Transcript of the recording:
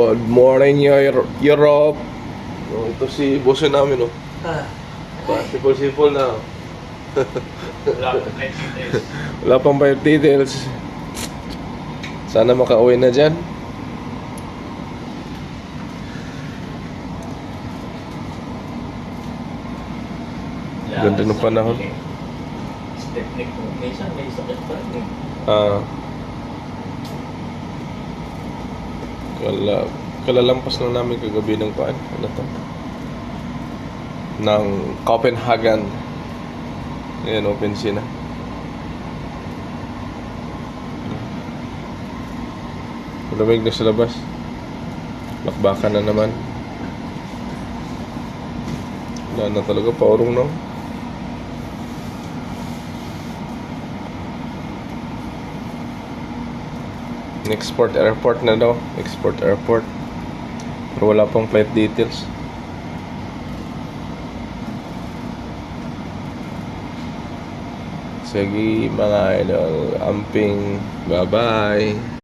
Good morning, Europe. Oh, ito si boss namin, oh. Sipol-sipol na. Wala pang flight details. Sana makauwi na dyan. Ganda ng panahon. Technique mo. Minsan may sakit pa rin eh. Kalalampas lang namin kagabi ng paan. Ano to? Ng Copenhagen. Ayan, open siya na. Malamig na sa labas. Lakbakan na naman. Wala na talaga, paurong na. Export airport na daw. Export airport. Pero wala pang flight details. Sige mga idol. Amping. Bye bye.